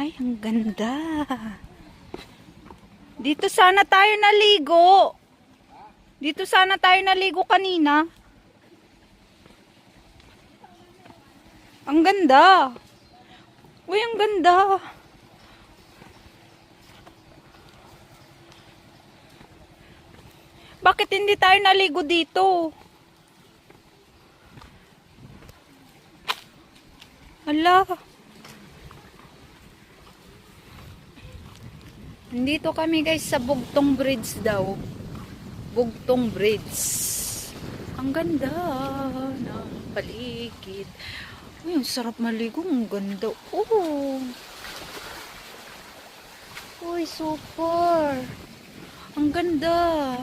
Ay, ang ganda. Dito sana tayo naligo. Dito sana tayo naligo kanina. Ang ganda. Uy, ang ganda. Bakit hindi tayo naligo dito? Ala. Nandito kami guys sa Bugtong Bridge daw. Bugtong Bridge. Ang ganda ng paligid. Uy, ang sarap maligo. Ang ganda. Oh. Uy, super. Ang ganda.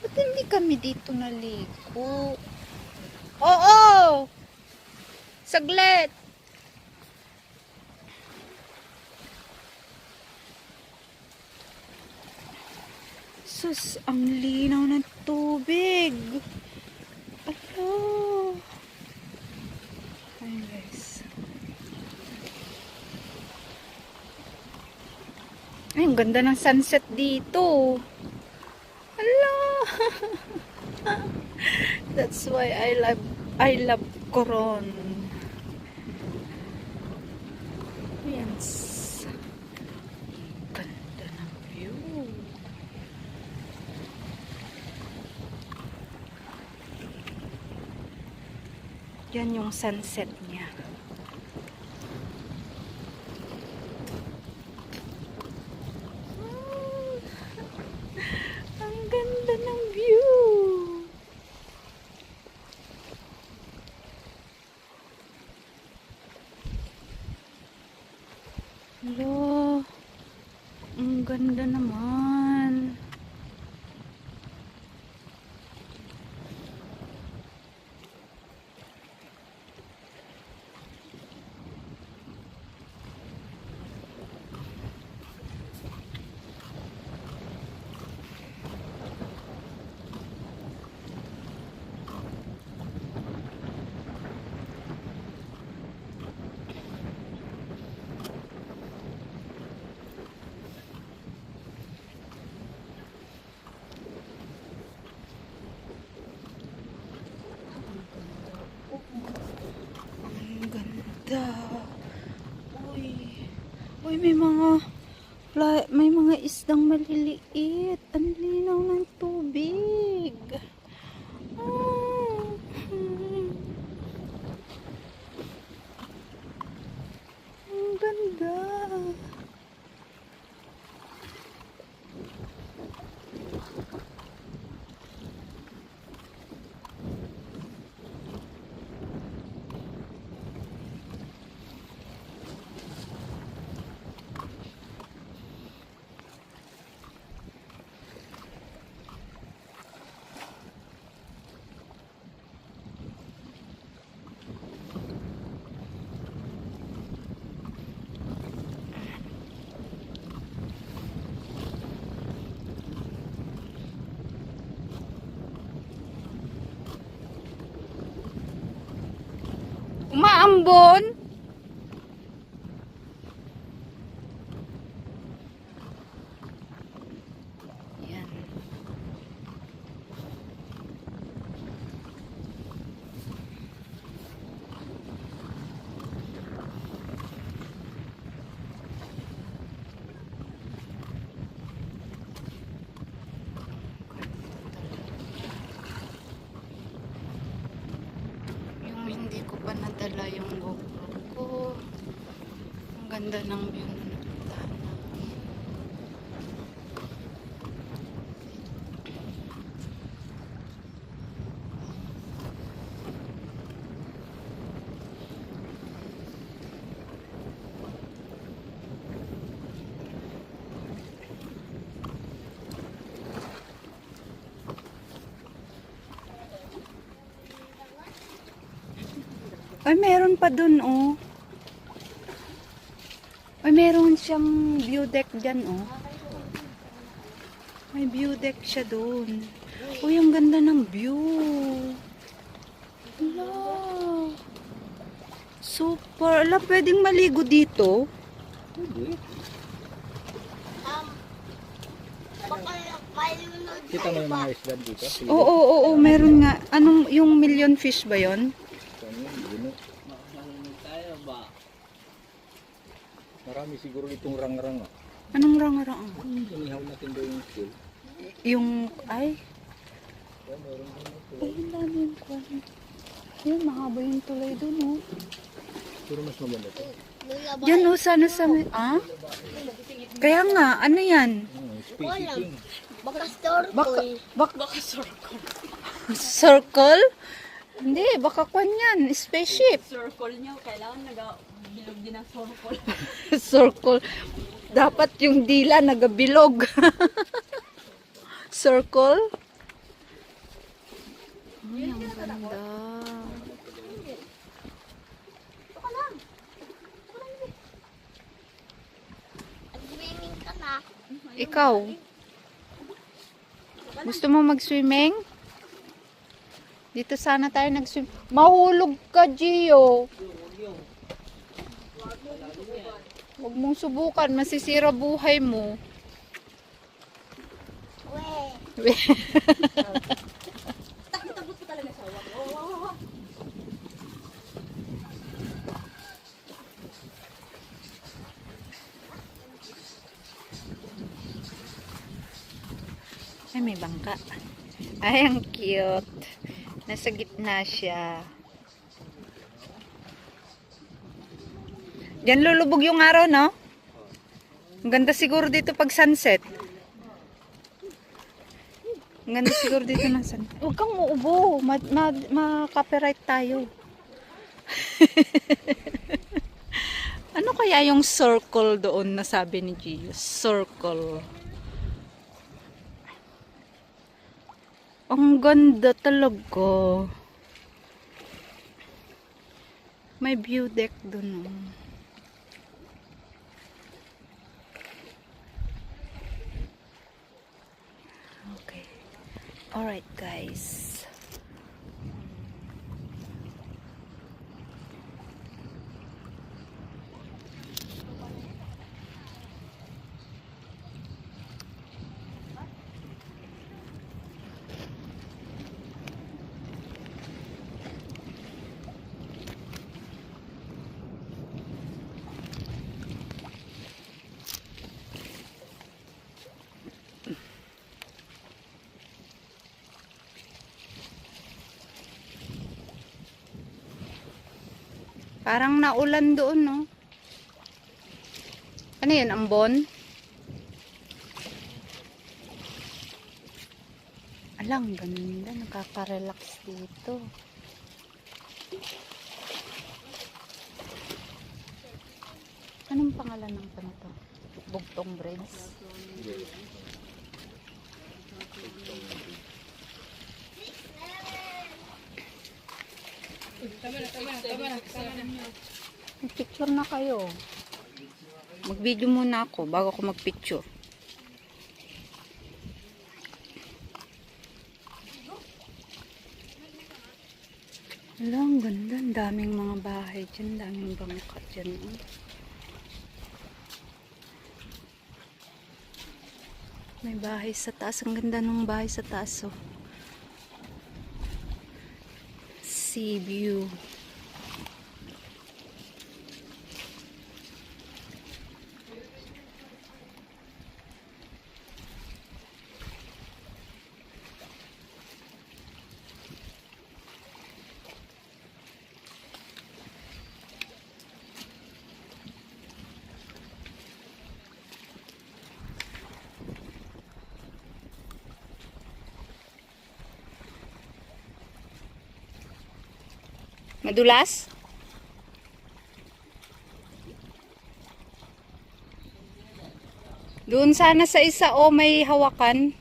Ba't hindi kami dito naligo? Oo! Saglit! Sus, ang linaw ng tubig. Ala. Ayan guys. Ay, ang ganda ng sunset dito. Ala. That's why I love Coron. Ayan. Ganda ng view. Yan yung sunset niya. Ang ganda ng view. Hello. Ang ganda naman. Uy. Uy, may mga isdang maliliit. Ang linaw ng tubig. Ah. Ang ganda. Umaambon. Yan. Yung hindi ko pa nadala yung GoPro ko. Ang ganda ng view na napuntahan namin. Ay, meron pa dun, oh. Ay, meron siyang view deck dyan, oh. May view deck siya dun. Uy, ang ganda ng view. Ala. Super. Ala, pwedeng maligo dito. Pwede. Um, baka malunod Kita mo yung mga isda dito? Oo, oo, oo, meron nga. Anong, yung million fish ba yon? Marami siguro itong rang-rang. Anong rang-rang? Inihaw natin doon yung skill. Yung, ay, Oh, meron din ito. ay, ang dami yung kwan. Yun, mahaba yung tulay dun, oh. Pero mas maganda ito. lulaba. Diyan, oh, sana sa, ah? Kaya nga, ano yan? Spacey king. Baka store Baka, ko. baka circle. Circle? Hindi, baka kwan yan, spaceship. Circle niyo, kailangan nagabilog din ang circle. Circle. Dapat yung dila nagabilog. Circle? Ay, ang ganda. Swimming ka na. Ikaw? Gusto mo mag-swimming? Dito sana tayo nag-swim. Mahulog ka, Gio. Huwag mong subukan. Masisira buhay mo. We. Takot ko talaga siya. Wow. Ay, may bangka. Ay, ang cute. Nasa gitna siya. Diyan lulubog yung araw, no? Ang ganda siguro dito pag sunset. Ang ganda siguro dito ng sunset. Huwag kang uubo. Ma-copyright tayo. Ano kaya yung circle doon na sabi ni Gio? Circle. Ang ganda talaga. May view deck dun. Oh. Okay. Alright, guys. Parang naulan doon, no? Ano yan, ambon? Alang, ganda. Nakaka-relax dito. Anong pangalan ng to? Bugtong Bridge? Mag-picture na kayo. Mag-video muna ako bago ako mag-picture. Wala, ang ganda. Ang daming mga bahay dyan. Daming bangka dyan. Oh. May bahay sa taas. Ang ganda ng bahay sa taas. Oh. Sea view. Madulas? Doon sana sa isa may hawakan.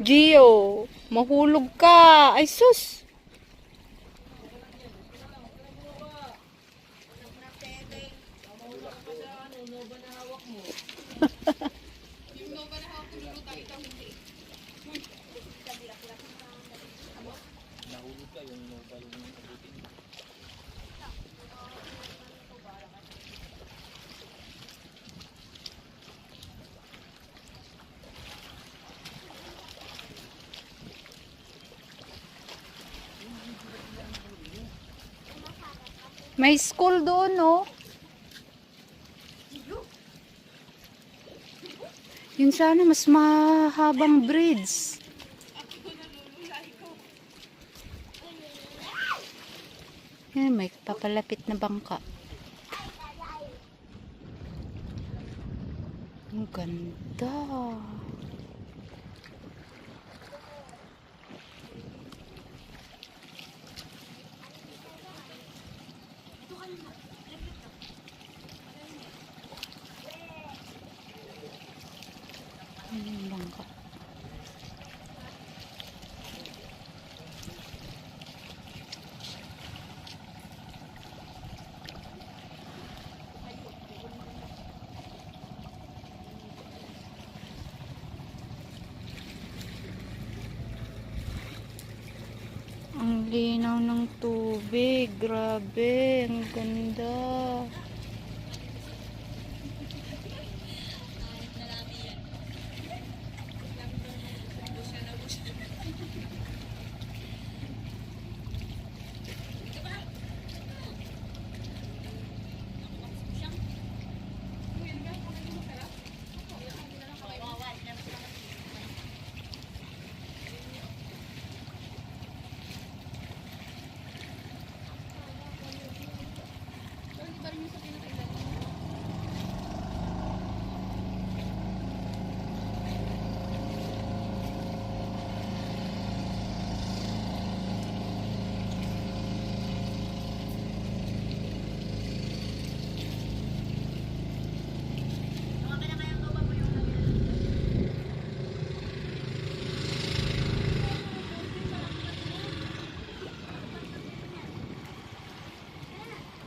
Gio, mahulog ka. Ay sus. May school doon, no? Yun sana, mas mahabang bridge. Yan, may papalapit na bangka. Ang ganda. Ang bangka. Ang linaw ng tubig. Grabe. Ang ganda.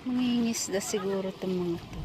Mangingisda siguro itong mga to.